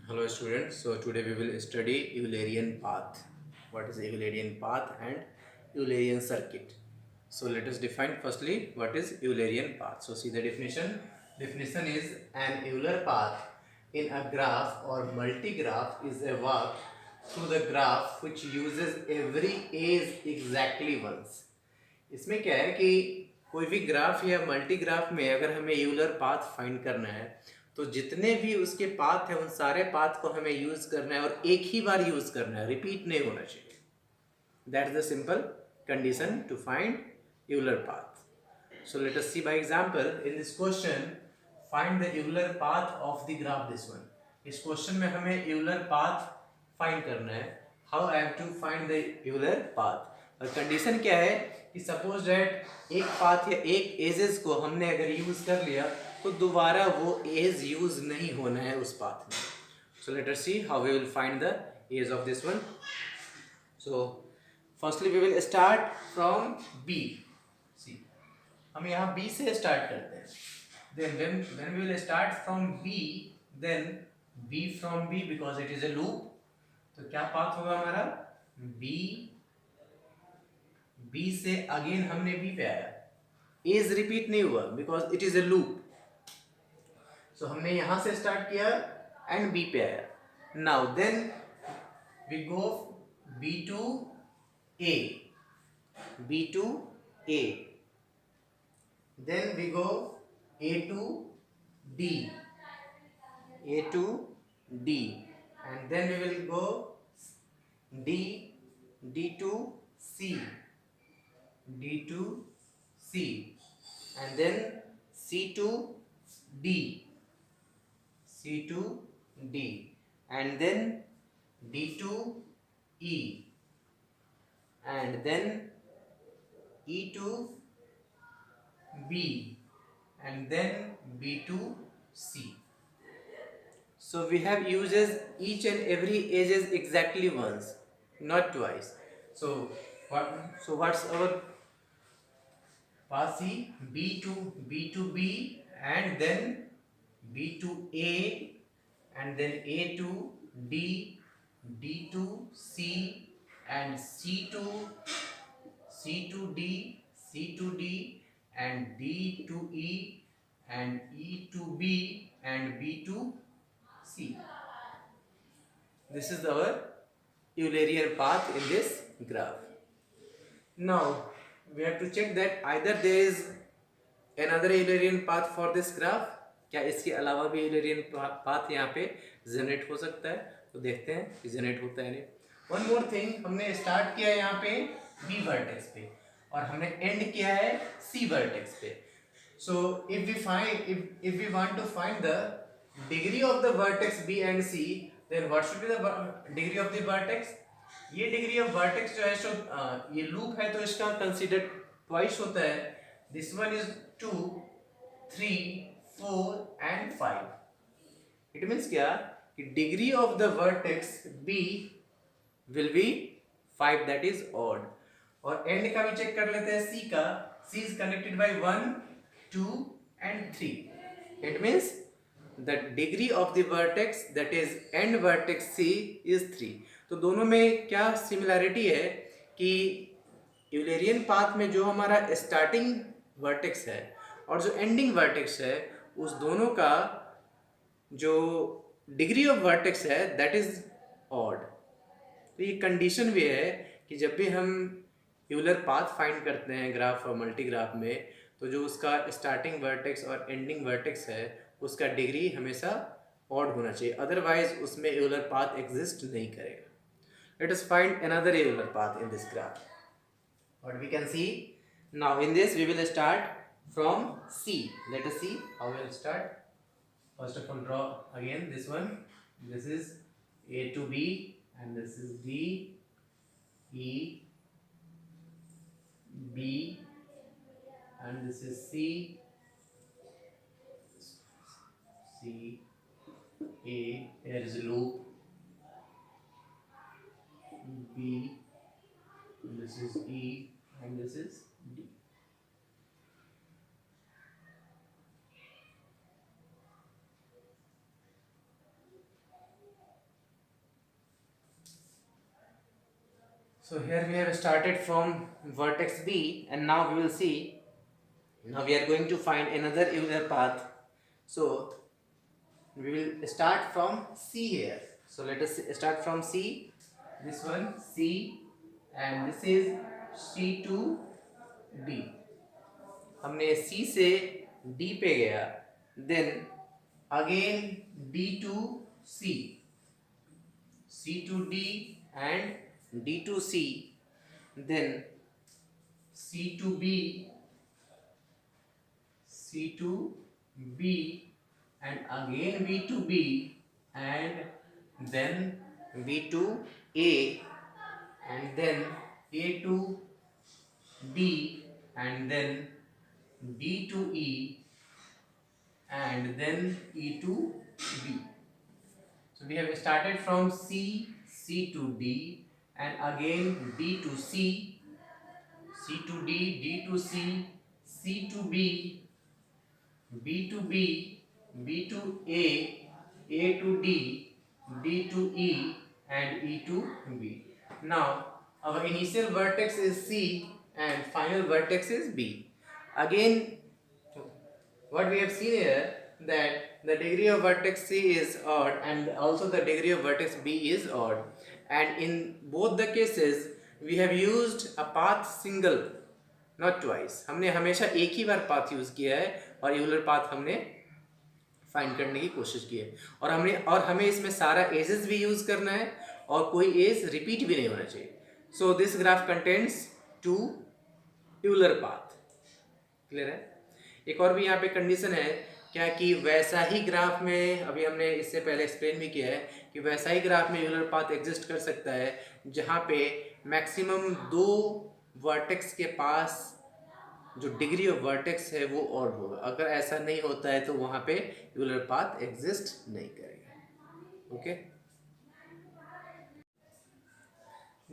Hello students, so today we will study Eulerian path. What is Eulerian path and Eulerian circuit? So let us define firstly what is Eulerian path. So see the definition. Definition is an Euler path in a graph or multigraph is a walk through the graph which uses every edge exactly once. इसमें क्या है कि कोई भी graph या मल्टीग्राफ में अगर हमें यूलर पाथ फाइंड करना है तो जितने भी उसके पाथ है उन सारे पाथ को हमें यूज करना है और एक ही बार यूज करना है, रिपीट नहीं होना चाहिए. That is the simple condition to find Euler path. So let us see by example in this question. Find the Euler path of the graph. This one. इस क्वेश्चन में हमें Euler path फाइंड करना है. How I have to find the Euler path? और condition क्या है कि suppose that एक पाथ या एक एजेस को हमने अगर यूज कर लिया तो दोबारा वो एज यूज नहीं होना है उस पाथ में. So let us see how we will find the edge of this one. So firstly we will start from B. See. हम यहाँ B से स्टार्ट करते हैं. Then when we will start from B, then B from B because it is a loop. तो क्या path होगा हमारा? B से अगेन हमने B पे आया. एज रिपीट नहीं हुआ because it is a loop. So हमने यहां से स्टार्ट किया एंड B पे आया. Now then we go B to A. B to A. Then we go A to D. A to D. And then we will go D to C. D to C. And then C to D. C to D. And then D to E. And then E to B, and then B to C. So we have uses each and every edges exactly once, not twice. So what's our path? C B to B, and then B to A, and then A to D, D to C, and C to D, C to D, and D to E, and E to B, and B to C. This is our Eulerian path in this graph. Now we have to check that either there is another Eulerian path for this graph. क्या इसके अलावा भी Eulerian path यहाँ पे generate हो सकता है? तो देखते हैं कि जनरेट होता है नहीं. वन मोर थिंग, हमने स्टार्ट किया यहाँ पे B वर्टेक्स पे और हमने एंड किया है C वर्टेक्स पे. So if we want to find the degree of the vertex B and C, then what should be the degree of the vertex? ये डिग्री ऑफ वर्टेक्स जो है ये लूप है तो इसका कंसीडर ट्वाइस होता है. This one is 2, 3, 4 and 5. It means क्या कि degree of the vertex B will be 5, that is odd. और एंड का भी चेक कर लेते हैं C का. C is connected by 1, 2 and 3. It means the degree of the vertex, that is end vertex C, is 3. तो दोनों में क्या सिमिलैरिटी है कि यूलेरियन पाथ में जो हमारा स्टार्टिंग वर्टेक्स है और जो एंडिंग वर्टेक्स है उस दोनों का जो डिग्री ऑफ वर्टेक्स है दैट इज ऑड. तो ये कंडीशन भी है कि जब भी हम यूलर पाथ फाइंड करते हैं ग्राफ और मल्टीग्राफ में तो जो उसका स्टार्टिंग वर्टेक्स और एंडिंग वर्टेक्स है उसका डिग्री हमेशा ऑड होना चाहिए, अदरवाइज उसमें यूलर पाथ एग्जिस्ट नहीं करेगा. Let us find another Euler path in this graph. What we can see now in this, we will start from C. Let us see how we will start. First of all draw again this one. This is A to B and this is D, E, B, and this is C, A, here is a loop, B, and this is E, and this is D. So here we have started from vertex B, and now we will see, now we are going to find another Euler path. So we will start from C here. So let us start from C. This one C, and this is C to D. हमने C से D पे गया, then again D to C, C to D and D to C, then C to B, C to B, and again B to B, and then B to A, and then A to D, and then D to E, and then E to B. So we have started from C, C to D, and again D to C, C to D, D to C, C to B, B to B, B to A to D, D to E, and E to B. Now our initial vertex is C and final vertex is B. Again, what we have seen here, that the degree of vertex C is odd and also the degree of vertex B is odd, and in both the cases we have used a path single, not twice. हमने हमेशा एक ही बार path use किया है और Euler path हमने find करने की कोशिश की है, और हमें इसमें सारा एजेस भी यूज करना है और कोई एज रिपीट भी नहीं होना चाहिए. So this graph contains two Euler path. Clear है? एक और भी यहाँ पे कंडीशन है क्या कि वैसा ही ग्राफ में, अभी हमने इससे पहले एक्सप्लेन भी किया है कि वैसा ही ग्राफ में यूलर पाथ एग्जिस्ट कर सकता है जहाँ पे मैक्सिमम दो वर्टेक्स के पास जो डिग्री ऑफ वर्टेक्स है वो ऑड होगा. अगर ऐसा नहीं होता है तो वहाँ पे यूलर पाथ एग्जिस्ट नहीं करेगा. Okay,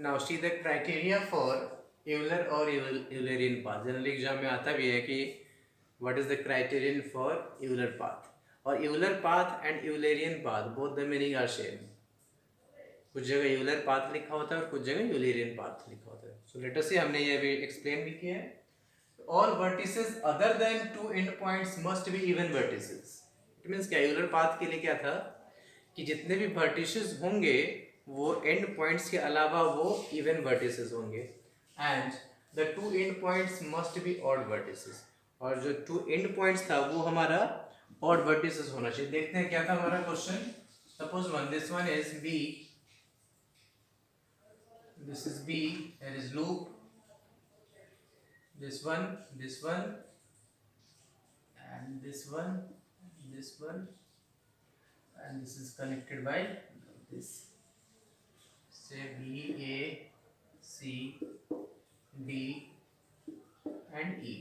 now see the criteria for Euler और यूलरियन पाथ. जनरली एग्जाम में आता भी है कि what is the criterion for Euler path, और Euler path and Eulerian path both the meaning are same. कुछ जगह Euler path लिखा होता है और कुछ जगह Eulerian path लिखा होता है. So let us see, हमने ये भी explain भी किया है. All vertices other than two end points must be even vertices. It means क्या Euler path के लिए क्या था कि जितने भी vertices होंगे वो end points के अलावा वो even vertices होंगे, and the two end points must be odd vertices. और जो टू एंड पॉइंट्स था वो हमारा ऑड वर्टिसेस होना चाहिए. देखते हैं क्या था हमारा question. Suppose one, this one is B, this is B, there is loop, this one and this one, and this is connected by this, say B, A, C, D and E.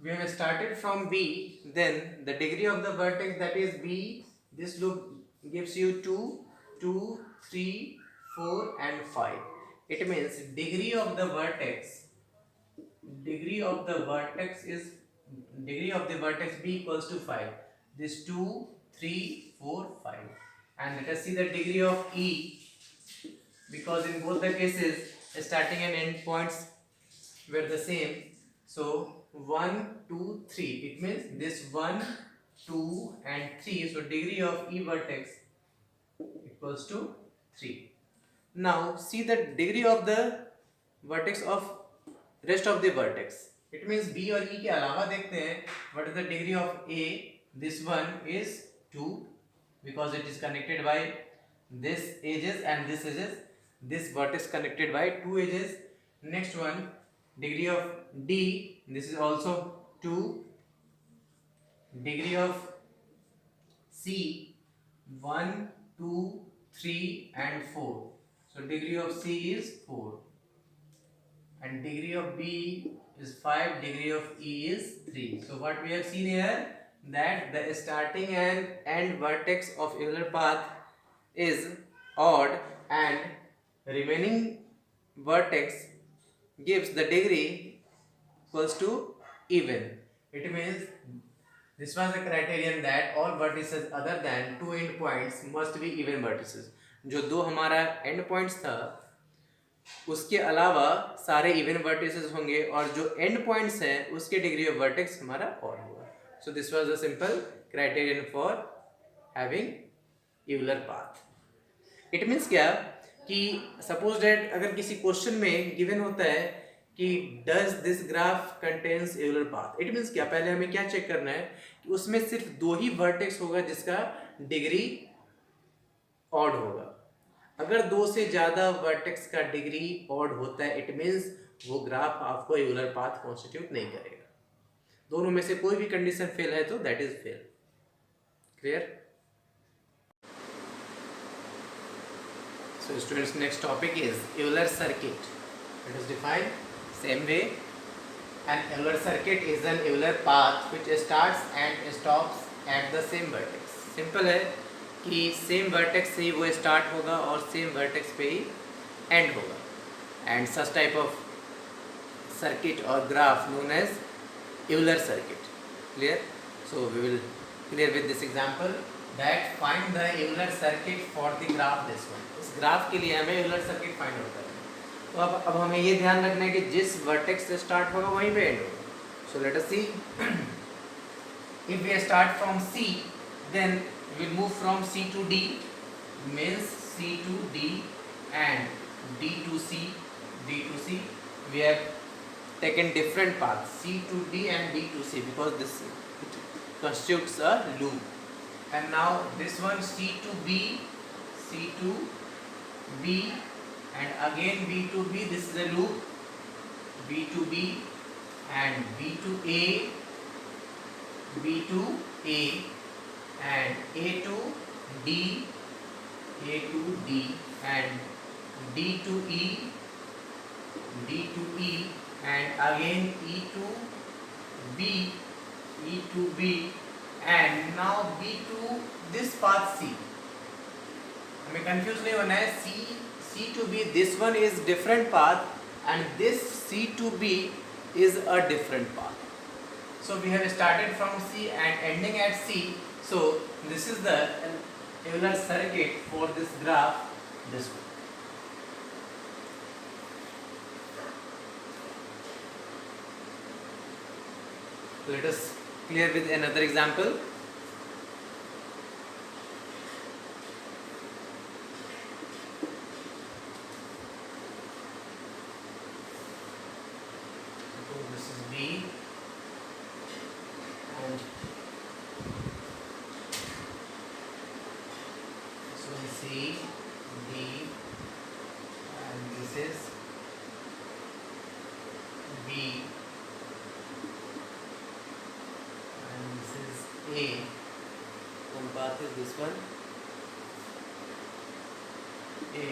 We have started from B, then the degree of the vertex, that is B, this loop gives you 2, 3, 4 and 5. It means degree of the vertex is degree of the vertex B equals to 5. This 2, 3, 4, 5. And let us see the degree of E, because in both the cases starting and end points were the same. So 1, 2, 3. It means this 1, 2 and 3. So degree of E vertex equals to 3. Now see the degree of the vertex of rest of the vertex. It means B और E के अलावा देखते हैं what is the degree of A. This one is 2 because it is connected by this edges and this edges. This vertex connected by 2 edges. Next one, degree of D, this is also 2. Degree of C, 1, 2, 3 and 4. So degree of C is 4. And degree of B is 5, degree of E is 3. So what we have seen here, that the starting and end vertex of Euler path is odd and remaining vertex gives the degree equals to even. It means this was the criterion that all vertices other than two end points must be even vertices. जो दो हमारा and points था उसके अलावा सारे even vertices होंगे और जो एंड पॉइंट्स हैं उसके डिग्री ऑफ वर्टेक्स हमारा और होगा. So this was the simple criterion for having Euler path. It means क्या कि सपोज दैट अगर किसी क्वेश्चन में गिवन होता है कि does this graph contains Euler path, it means क्या, पहले हमें क्या चेक करना है कि उसमें सिर्फ दो ही वर्टेक्स होगा जिसका डिग्री ऑड होगा. अगर दो से ज्यादा वर्टेक्स का डिग्री ऑड होता है इट मीन्स वो ग्राफ आपको यूलर पाथ कॉन्स्टिट्यूट नहीं करेगा. दोनों में से कोई भी कंडीशन फेल है तो that is fail. Clear? So students, next topic is Euler circuit. It is defined same way. An Euler circuit is an Euler path which starts and stops at the same vertex. Simple है कि same vertex से ही वो start होगा और same vertex पे ही end होगा. And such type of circuit or graph known as Euler circuit. Clear? So we will clear with this example that find the Euler circuit for the graph this one. इस graph के लिए हमें Euler circuit find out करना है. तो अब हमें ये ध्यान रखना है कि जिस वर्टेक्स से स्टार्ट होगा वहीं पे एंड होगा. So let us see. If we start from C, then we will move from C to D, means C to D and D to C, D to C. We have taken different paths, C to D and D to C, because this constitutes a loop. And now this one C to B, C to B, and again B to B. This is a loop. B to B and B to A, B to A, and A to D, A to D, and D to E, D to E, and again E to B, E to B, and now B to this path C. हमें confuse नहीं होना है. C to B, this one is different path and this C to B is a different path. So we have started from C and ending at C. So this is the Euler circuit for this graph, this one. Let us clear with another example. So this is B and this one C, D, and this is B. A. One path is this one. A.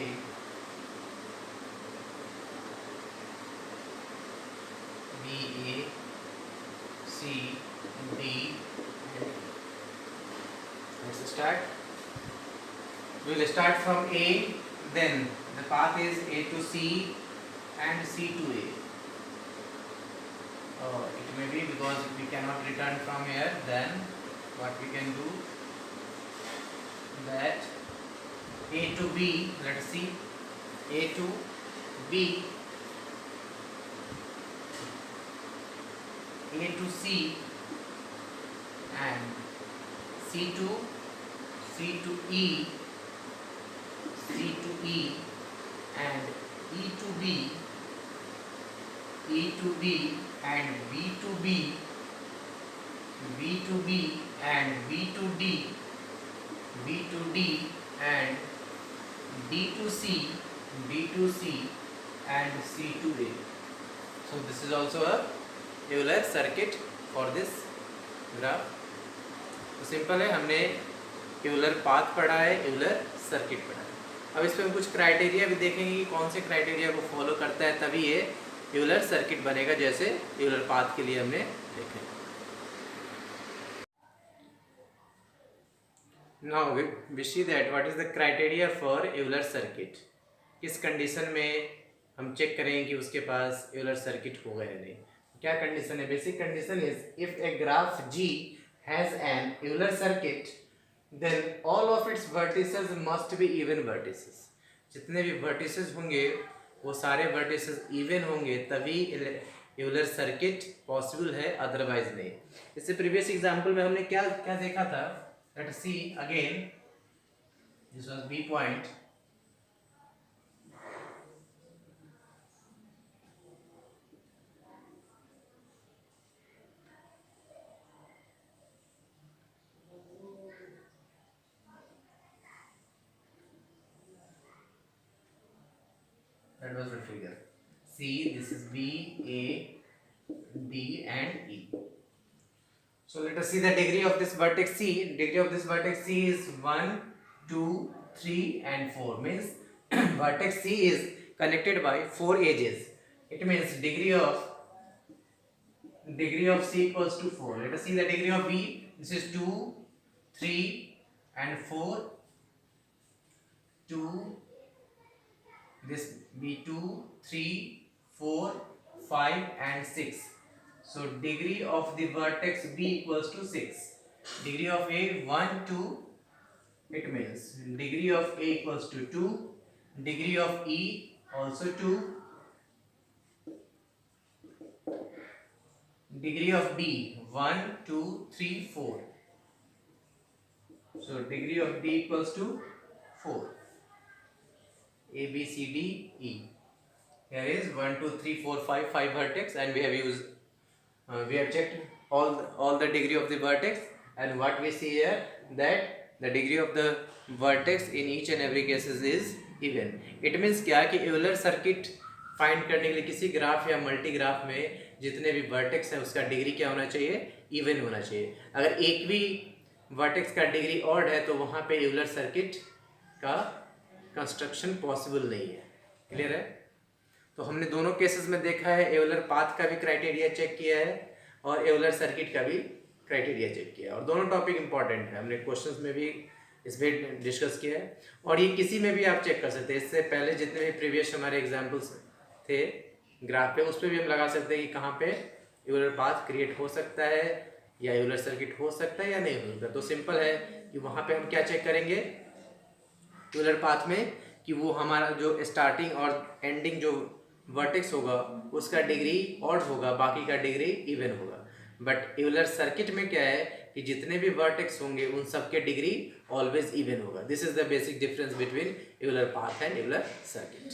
B, A, C, D, and let's start. We will start from A, then the path is A to C and C to A. It may be because we cannot return from here, then what we can do, that A to B, let us see, A to B, A to C, and C to E, C to E, and E to B, E to B, and B to B, B to B, and B to D, B to D, and D to C, D to C, and C to A. So this is also a Euler circuit for this graph. तो simple है, हमने Euler path पढ़ा है, Euler circuit पढ़ा है. अब इसमें हम कुछ क्राइटेरिया भी देखेंगे कि कौन से क्राइटेरिया को फॉलो करता है तभी ये Euler सर्किट बनेगा, जैसे Euler पाथ के लिए हमने देखे. Now we see that what is the criteria for Euler circuit. किस कंडीशन में हम चेक करेंगे कि उसके पास Euler सर्किट होगा या नहीं. क्या कंडीशन है? Basic condition is if a graph G has an Euler circuit, then all of its vertices must be even vertices. जितने भी vertices होंगे वो सारे vertices even होंगे, तभी यूलर सर्किट पॉसिबल है, अदरवाइज नहीं. इससे प्रीवियस एग्जांपल में हमने क्या क्या देखा था? Let us see again. This was B point. That was the figure. See, this is B, A, D and E. So let us see the degree of this vertex C. Degree of this vertex C is 1, 2, 3 and 4. Means vertex C is connected by 4 edges. It means degree of C equals to 4. Let us see the degree of B. This is 2, 3 and 4. 2, this B2, 3, 4, 5 and 6. So degree of the vertex B equals to 6. Degree of A 1, 2. It means degree of A equals to 2. Degree of E also 2. Degree of D 1, 2, 3, 4. So degree of D equals to 4. A, B, C, D, E. Here is 1, 2, 3, 4, 5 vertex, and we have used we have checked all the degree of the vertex, and what we see here that the degree of the vertex in each and every cases is even. It means क्या कि Euler circuit find करने के लिए किसी graph या multi graph में जितने भी वर्टेक्स है उसका डिग्री क्या होना चाहिए? इवन होना चाहिए. अगर एक भी वर्टेक्स का डिग्री ऑड है तो वहाँ पे यूलर सर्किट का कंस्ट्रक्शन पॉसिबल नहीं है. क्लियर है? तो हमने दोनों केसेस में देखा है, एवलर पाथ का भी क्राइटेरिया चेक किया है और एवलर सर्किट का भी क्राइटेरिया चेक किया है, और दोनों टॉपिक इंपॉर्टेंट है. हमने क्वेश्चंस में भी इसमें डिस्कस किया है और ये किसी में भी आप चेक कर सकते हैं. इससे पहले जितने भी प्रीवियस हमारे एग्जाम्पल्स थे ग्राफ पे, उस पर भी हम लगा सकते हैं कि कहाँ पे एवलर पाथ क्रिएट हो सकता है या एवलर सर्किट हो सकता है या नहीं हो सकता. तो सिंपल है कि वहाँ पे हम क्या चेक करेंगे एवलर पाथ में कि वो हमारा जो स्टार्टिंग और एंडिंग जो वर्टेक्स होगा उसका डिग्री ऑड होगा, बाकी का डिग्री इवन होगा. बट यूलर सर्किट में क्या है कि जितने भी वर्टेक्स होंगे उन सबके डिग्री ऑलवेज इवन होगा. This is the basic difference between Euler path and Euler circuit.